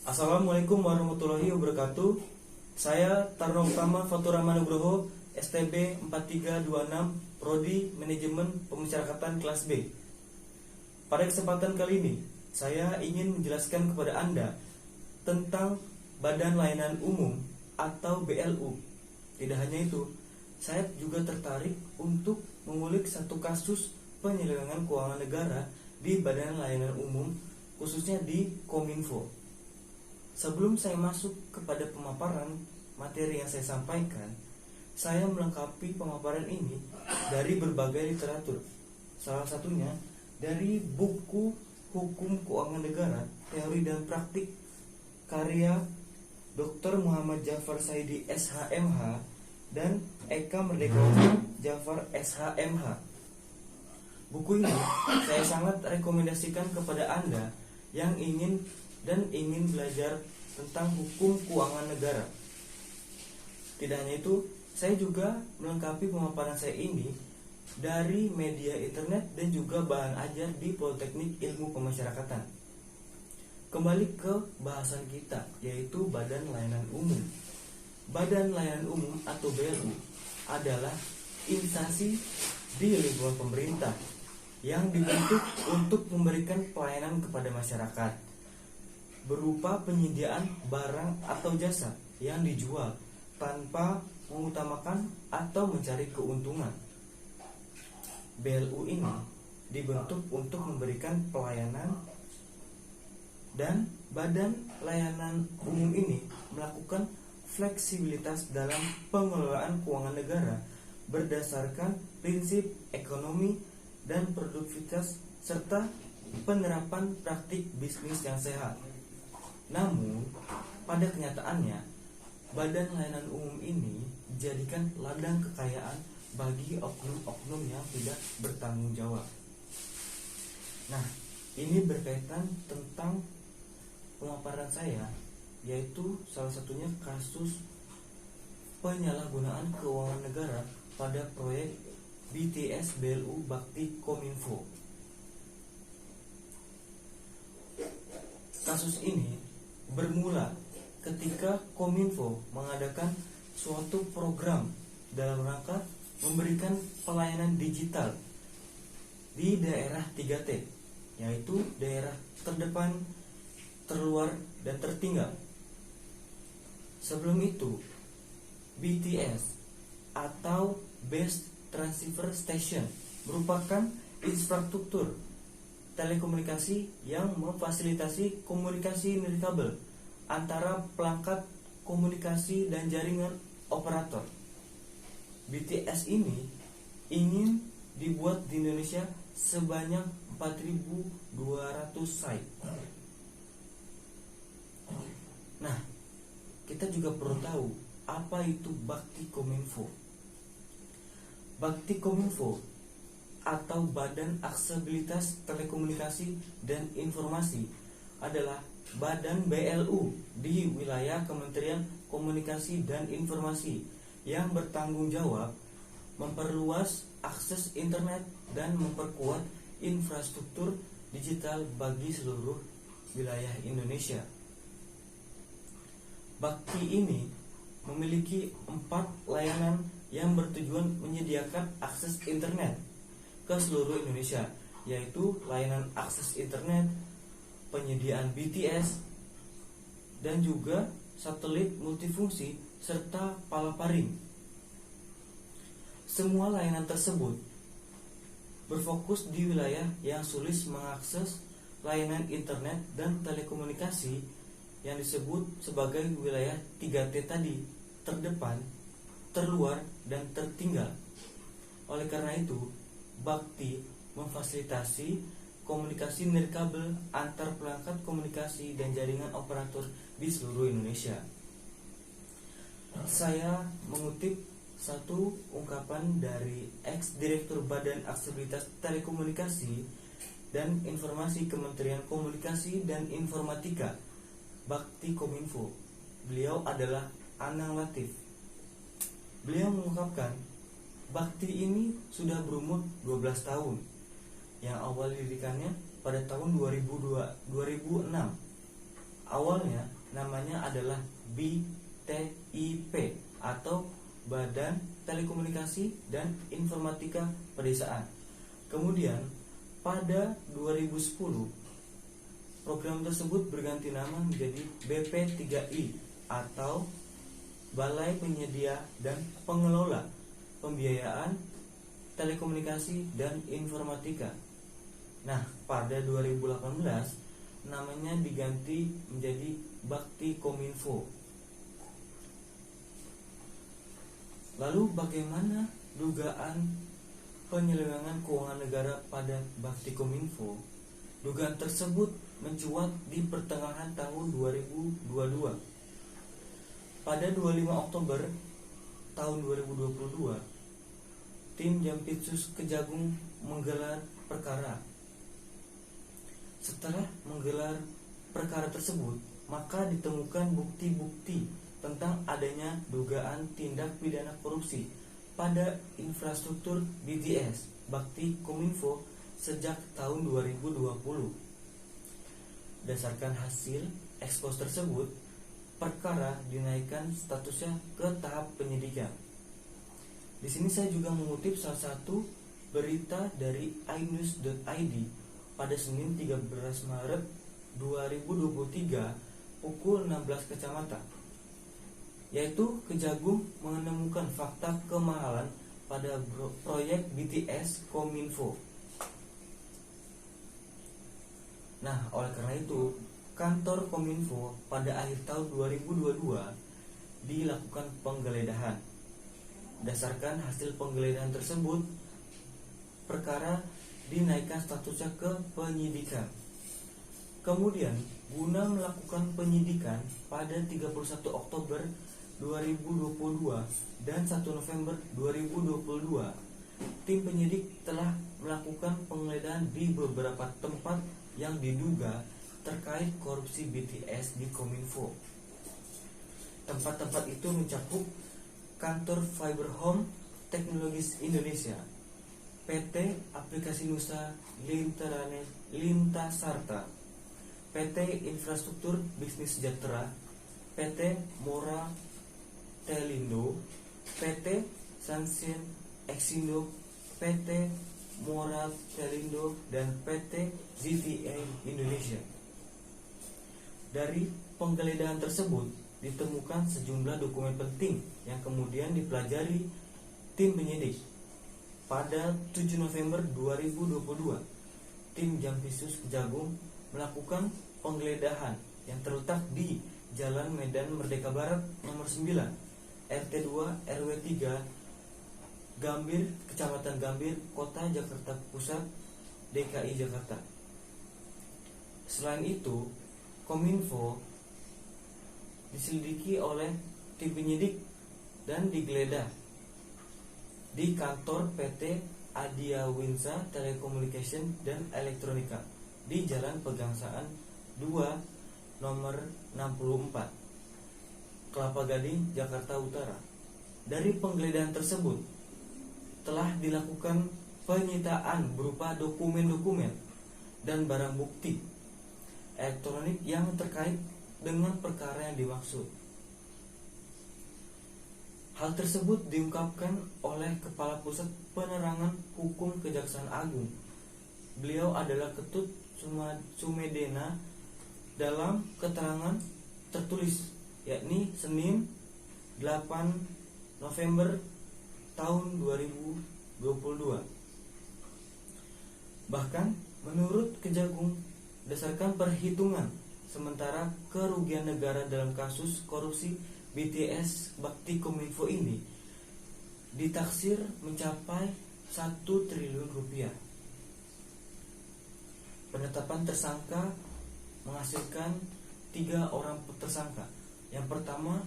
Assalamualaikum warahmatullahi wabarakatuh. Saya Tarno Utama Faturama Nugroho, STB 4326, Prodi Manajemen Pemasyarakatan kelas B. Pada kesempatan kali ini, saya ingin menjelaskan kepada Anda tentang Badan Layanan Umum atau BLU. Tidak hanya itu, saya juga tertarik untuk mengulik satu kasus penyelewengan keuangan negara di Badan Layanan Umum, khususnya di Kominfo. Sebelum saya masuk kepada pemaparan materi yang saya sampaikan, saya melengkapi pemaparan ini dari berbagai literatur. Salah satunya dari buku Hukum Keuangan Negara, Teori dan Praktik, karya Dr. Muhammad Jafar Saidi SHMH dan Eka Merdekawan Jafar SHMH. Buku ini saya sangat rekomendasikan kepada Anda yang ingin belajar tentang hukum keuangan negara. Tidak hanya itu, saya juga melengkapi pemaparan saya ini dari media internet dan juga bahan ajar di Politeknik Ilmu Pemasyarakatan. Kembali ke bahasan kita, yaitu Badan Layanan Umum. Badan Layanan Umum atau BLU adalah instansi di lingkungan pemerintah yang dibentuk untuk memberikan pelayanan kepada masyarakat berupa penyediaan barang atau jasa yang dijual tanpa mengutamakan atau mencari keuntungan. BLU ini dibentuk untuk memberikan pelayanan, dan Badan Layanan Umum ini melakukan fleksibilitas dalam pengelolaan keuangan negara berdasarkan prinsip ekonomi dan produktivitas serta penerapan praktik bisnis yang sehat. Namun, pada kenyataannya, Badan Layanan Umum ini dijadikan ladang kekayaan bagi oknum-oknum yang tidak bertanggung jawab. Nah, ini berkaitan tentang pemaparan saya, yaitu salah satunya kasus penyalahgunaan keuangan negara pada proyek BTS BLU Bakti Kominfo. Kasus ini bermula ketika Kominfo mengadakan suatu program dalam rangka memberikan pelayanan digital di daerah 3T, yaitu daerah terdepan, terluar, dan tertinggal. Sebelum itu, BTS atau Base Transceiver Station merupakan infrastruktur telekomunikasi yang memfasilitasi komunikasi nirkabel antara pelangkat komunikasi dan jaringan operator. BTS ini ingin dibuat di Indonesia sebanyak 4.200 site. Nah, kita juga perlu tahu apa itu Bakti Kominfo. Bakti Kominfo atau Badan Aksesibilitas Telekomunikasi dan Informasi adalah badan BLU di wilayah Kementerian Komunikasi dan Informasi yang bertanggung jawab memperluas akses internet dan memperkuat infrastruktur digital bagi seluruh wilayah Indonesia. Bakti ini memiliki 4 layanan yang bertujuan menyediakan akses internet ke seluruh Indonesia, yaitu layanan akses internet, penyediaan BTS, dan juga satelit multifungsi serta palaparing. Semua layanan tersebut berfokus di wilayah yang sulit mengakses layanan internet dan telekomunikasi yang disebut sebagai wilayah 3T tadi, terdepan, terluar, dan tertinggal. Oleh karena itu, Bakti memfasilitasi komunikasi nirkabel antar perangkat komunikasi dan jaringan operator di seluruh Indonesia. Saya mengutip satu ungkapan dari ex-direktur Badan Aksesibilitas Telekomunikasi dan Informasi Kementerian Komunikasi dan Informatika Bakti Kominfo. Beliau adalah Anang Latif. Beliau mengungkapkan, Bakti ini sudah berumur 12 tahun, yang awal didirikannya pada tahun 2006. Awalnya namanya adalah BTIP atau Badan Telekomunikasi dan Informatika Pedesaan. Kemudian pada 2010 program tersebut berganti nama menjadi BP3I atau Balai Penyedia dan Pengelola Pembiayaan Telekomunikasi dan Informatika. Nah, pada 2018 namanya diganti menjadi Bakti Kominfo. Lalu bagaimana dugaan penyelewengan keuangan negara pada Bakti Kominfo? Dugaan tersebut mencuat di pertengahan tahun 2022. Pada 25 Oktober tahun 2022, tim Jampitsus Kejagung menggelar perkara. Setelah menggelar perkara tersebut, maka ditemukan bukti-bukti tentang adanya dugaan tindak pidana korupsi pada infrastruktur BTS Bakti Kominfo sejak tahun 2020. Berdasarkan hasil ekspos tersebut, perkara dinaikkan statusnya ke tahap penyidikan. Di sini saya juga mengutip salah satu berita dari inews.id pada Senin 13 Maret 2023 pukul 16 kacamata, yaitu Kejagung menemukan fakta kemahalan pada proyek BTS Kominfo. Nah, oleh karena itu, kantor Kominfo pada akhir tahun 2022 dilakukan penggeledahan. Berdasarkan hasil penggeledahan tersebut, perkara dinaikkan statusnya ke penyidikan. Kemudian, guna melakukan penyidikan pada 31 Oktober 2022 dan 1 November 2022, tim penyidik telah melakukan penggeledahan di beberapa tempat yang diduga terkait korupsi BTS di Kominfo. Tempat-tempat itu mencakup Kantor Fiber Home Teknologis Indonesia, PT Aplikasi Nusa Lintasarta, PT Infrastruktur Bisnis Sejahtera, PT Mora Telindo, PT Sansen Exindo, PT Mora Telindo, dan PT ZTA Indonesia. Dari penggeledahan tersebut ditemukan sejumlah dokumen penting yang kemudian dipelajari tim penyidik. Pada 7 November 2022, tim Jampitsus Kejagung melakukan penggeledahan yang terletak di Jalan Medan Merdeka Barat nomor 9, RT 2 RW 3, Gambir, Kecamatan Gambir, Kota Jakarta Pusat, DKI Jakarta. Selain itu, Kominfo diselidiki oleh tim penyidik dan digeledah di kantor PT Adiawinsa Telecommunication dan Elektronika di Jalan Pegangsaan 2 nomor 64, Kelapa Gading, Jakarta Utara. Dari penggeledahan tersebut telah dilakukan penyitaan berupa dokumen-dokumen dan barang bukti elektronik yang terkait dengan perkara yang dimaksud. Hal tersebut diungkapkan oleh Kepala Pusat Penerangan Hukum Kejaksaan Agung. Beliau adalah Ketut Sumedena dalam keterangan tertulis, yakni Senin 8 November tahun 2022. Bahkan menurut Kejagung, berdasarkan perhitungan sementara kerugian negara dalam kasus korupsi BTS Bakti Kominfo ini ditaksir mencapai 1 triliun rupiah. Penetapan tersangka menghasilkan 3 orang tersangka. Yang pertama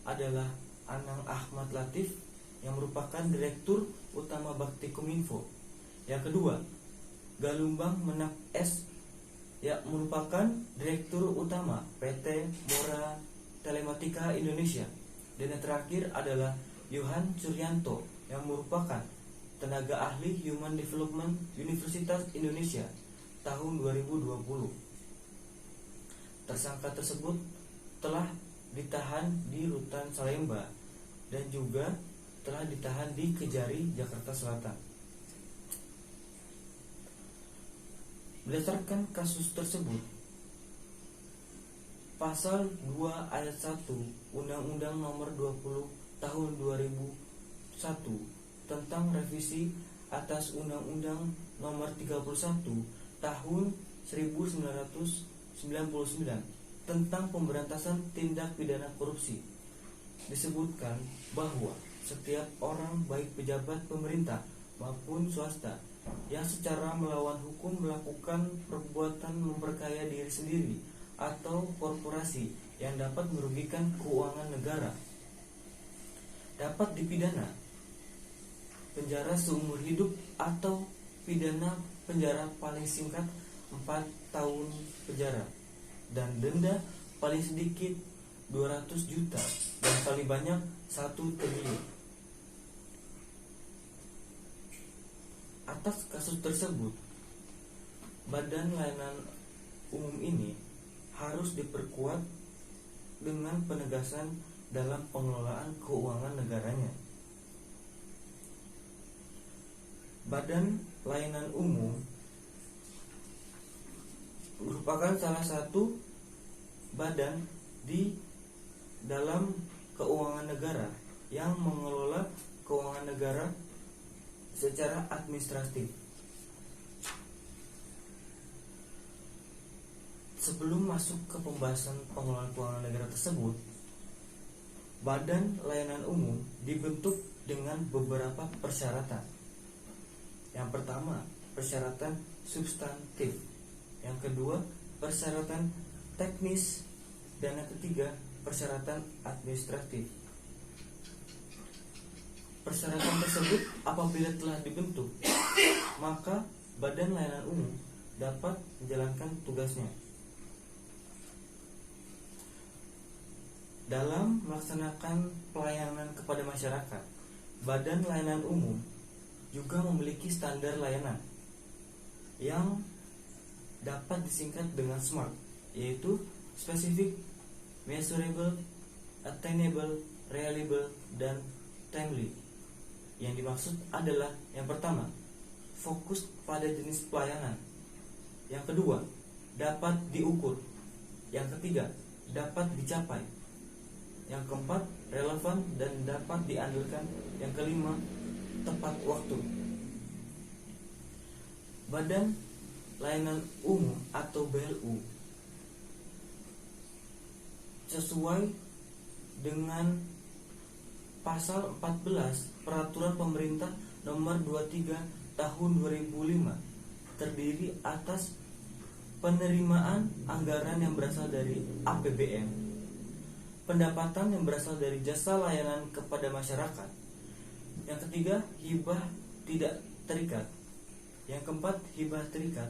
adalah Anang Ahmad Latif yang merupakan Direktur Utama Bakti Kominfo. Yang kedua, Galumbang Menak S yang merupakan Direktur Utama PT Mora Telematika Indonesia. Dan yang terakhir adalah Yohan Suryanto yang merupakan tenaga ahli Human Development Universitas Indonesia tahun 2020. Tersangka tersebut telah ditahan di Rutan Salemba dan juga telah ditahan di Kejari, Jakarta Selatan. Berdasarkan kasus tersebut, Pasal 2 ayat 1 Undang-Undang Nomor 20 Tahun 2001 tentang revisi atas Undang-Undang Nomor 31 Tahun 1999 tentang pemberantasan tindak pidana korupsi disebutkan bahwa setiap orang, baik pejabat pemerintah maupun swasta, yang secara melawan hukum melakukan perbuatan memperkaya diri sendiri atau korporasi yang dapat merugikan keuangan negara dapat dipidana penjara seumur hidup atau pidana penjara paling singkat 4 tahun penjara dan denda paling sedikit 200 juta dan paling banyak 1 triliun. Atas kasus tersebut, Badan Layanan Umum ini harus diperkuat dengan penegasan dalam pengelolaan keuangan negaranya. Badan Layanan Umum merupakan salah satu badan di dalam keuangan negara yang mengelola keuangan negara secara administratif. Sebelum masuk ke pembahasan pengelolaan keuangan negara tersebut, Badan Layanan Umum dibentuk dengan beberapa persyaratan. Yang pertama, persyaratan substantif. Yang kedua, persyaratan teknis. Dan yang ketiga, persyaratan administratif. Persyaratan tersebut apabila telah dibentuk, maka Badan Layanan Umum dapat menjalankan tugasnya. Dalam melaksanakan pelayanan kepada masyarakat, Badan Layanan Umum juga memiliki standar layanan yang dapat disingkat dengan SMART, yaitu Specific, Measurable, Attainable, Reliable, dan Timely. Yang dimaksud adalah yang pertama, fokus pada jenis pelayanan. Yang kedua, dapat diukur. Yang ketiga, dapat dicapai. Yang keempat, relevan dan dapat diandalkan. Yang kelima, tepat waktu. Badan Layanan Umum atau BLU sesuai dengan Pasal 14 Peraturan Pemerintah Nomor 23 Tahun 2005 terdiri atas penerimaan anggaran yang berasal dari APBN, pendapatan yang berasal dari jasa layanan kepada masyarakat. Yang ketiga, hibah tidak terikat. Yang keempat, hibah terikat.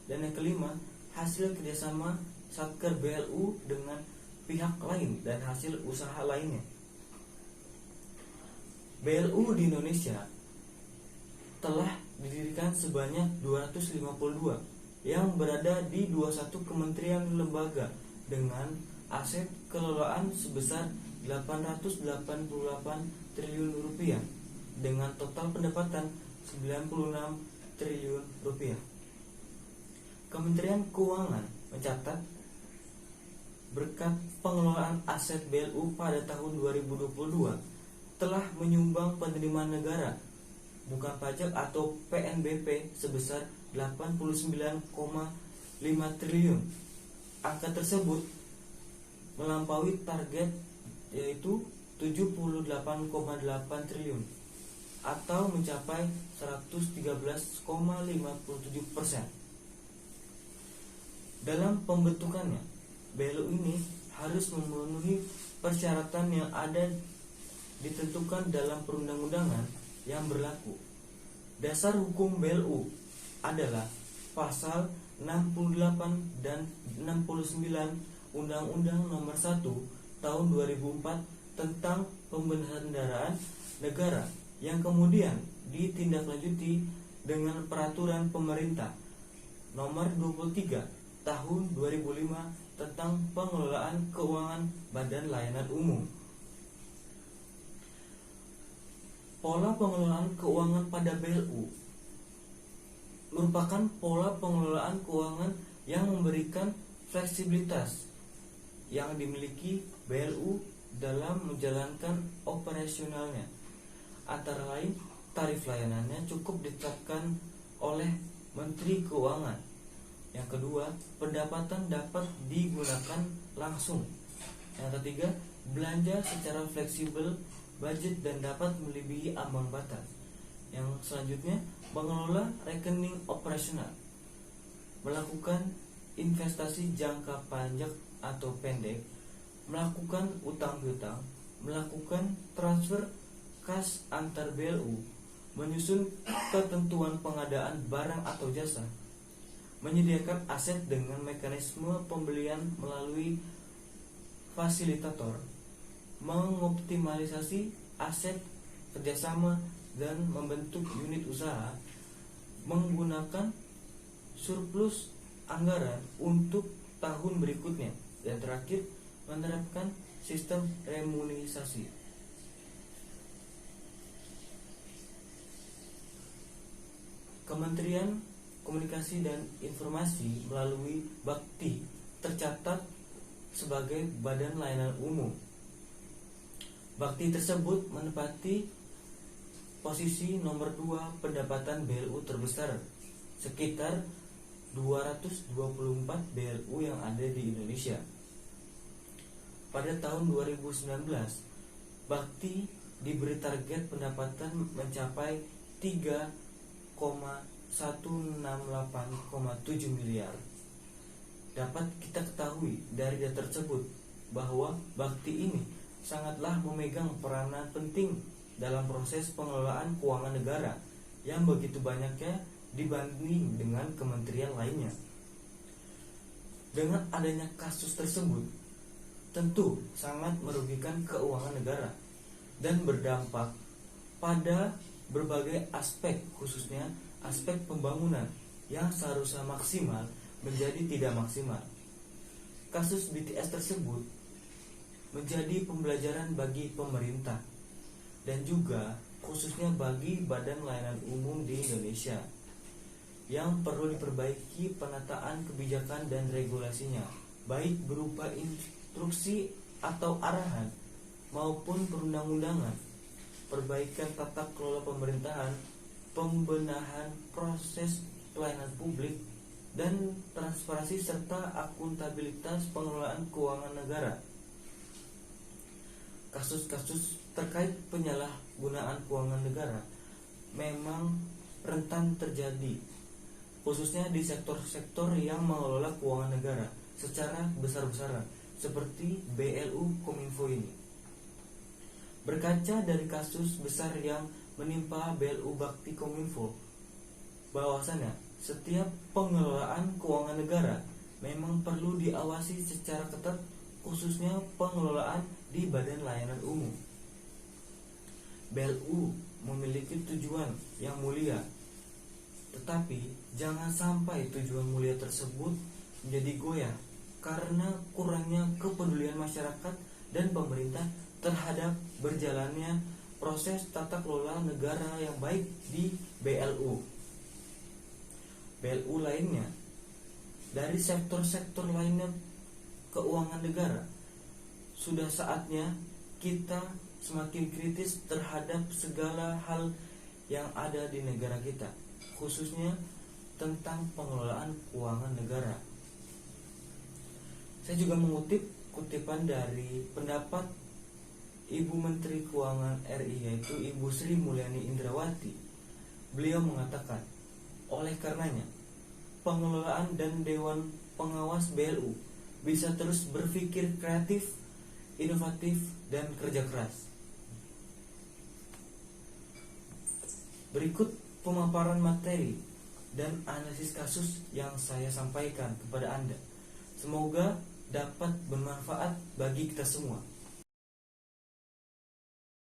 Dan yang kelima, hasil kerjasama Satker BLU dengan pihak lain dan hasil usaha lainnya. BLU di Indonesia telah didirikan sebanyak 252 yang berada di 21 kementerian lembaga dengan aset kelolaan sebesar 888 triliun rupiah dengan total pendapatan 96 triliun rupiah. Kementerian Keuangan mencatat berkat pengelolaan aset BLU pada tahun 2022 telah menyumbang penerimaan negara bukan pajak atau PNBP sebesar 89,5 triliun. Angka tersebut melampaui target yaitu 78,8 triliun atau mencapai 113,57%. Dalam pembentukannya, BLU ini harus memenuhi persyaratan yang ada ditentukan dalam perundang-undangan yang berlaku. Dasar hukum BLU adalah pasal 68 dan 69 Undang-Undang Nomor 1 Tahun 2004 tentang Pembendaharaan Negara yang kemudian ditindaklanjuti dengan Peraturan Pemerintah Nomor 23 Tahun 2005 tentang pengelolaan keuangan Badan Layanan Umum. Pola pengelolaan keuangan pada BLU merupakan pola pengelolaan keuangan yang memberikan fleksibilitas yang dimiliki BLU dalam menjalankan operasionalnya. Antara lain, tarif layanannya cukup ditetapkan oleh Menteri Keuangan. Yang kedua, pendapatan dapat digunakan langsung. Yang ketiga, belanja secara fleksibel budget dan dapat melebihi ambang batas. Yang selanjutnya, mengelola rekening operasional, melakukan investasi jangka panjang atau pendek, melakukan utang piutang, melakukan transfer kas antar BLU, menyusun ketentuan pengadaan barang atau jasa, menyediakan aset dengan mekanisme pembelian melalui fasilitator, mengoptimalisasi aset kerjasama dan membentuk unit usaha, menggunakan surplus anggaran untuk tahun berikutnya, dan terakhir menerapkan sistem remunerasi. Kementerian Komunikasi dan Informasi melalui Bakti tercatat sebagai Badan Layanan Umum. Bakti tersebut menempati posisi nomor 2 pendapatan BLU terbesar, sekitar 224 BLU yang ada di Indonesia. Pada tahun 2019, Bakti diberi target pendapatan mencapai 3,168,7 miliar. Dapat kita ketahui dari data tersebut bahwa Bakti ini sangatlah memegang peranan penting dalam proses pengelolaan keuangan negara yang begitu banyaknya dibanding dengan kementerian lainnya. Dengan adanya kasus tersebut, tentu sangat merugikan keuangan negara dan berdampak pada berbagai aspek, khususnya aspek pembangunan yang seharusnya maksimal menjadi tidak maksimal. Kasus BTS tersebut menjadi pembelajaran bagi pemerintah dan juga khususnya bagi Badan Layanan Umum di Indonesia yang perlu diperbaiki penataan kebijakan dan regulasinya, baik berupa instruksi atau arahan maupun perundang-undangan, perbaikan tata kelola pemerintahan, pembenahan proses pelayanan publik, dan transparansi serta akuntabilitas pengelolaan keuangan negara. Kasus-kasus terkait penyalahgunaan keuangan negara memang rentan terjadi, khususnya di sektor-sektor yang mengelola keuangan negara secara besar-besaran seperti BLU Kominfo ini. Berkaca dari kasus besar yang menimpa BLU Bakti Kominfo, bahwasannya setiap pengelolaan keuangan negara memang perlu diawasi secara ketat, khususnya pengelolaan di Badan Layanan Umum. BLU memiliki tujuan yang mulia, tetapi jangan sampai tujuan mulia tersebut menjadi goyah karena kurangnya kepedulian masyarakat dan pemerintah terhadap berjalannya proses tata kelola negara yang baik di BLU. BLU lainnya dari sektor-sektor lainnya keuangan negara, sudah saatnya kita semakin kritis terhadap segala hal yang ada di negara kita, khususnya tentang pengelolaan keuangan negara. Saya juga mengutip kutipan dari pendapat Ibu Menteri Keuangan RI, yaitu Ibu Sri Mulyani Indrawati. Beliau mengatakan, oleh karenanya pengelolaan dan Dewan Pengawas BLU bisa terus berpikir kreatif, inovatif, dan kerja keras. Berikut pemaparan materi dan analisis kasus yang saya sampaikan kepada Anda. Semoga dapat bermanfaat bagi kita semua.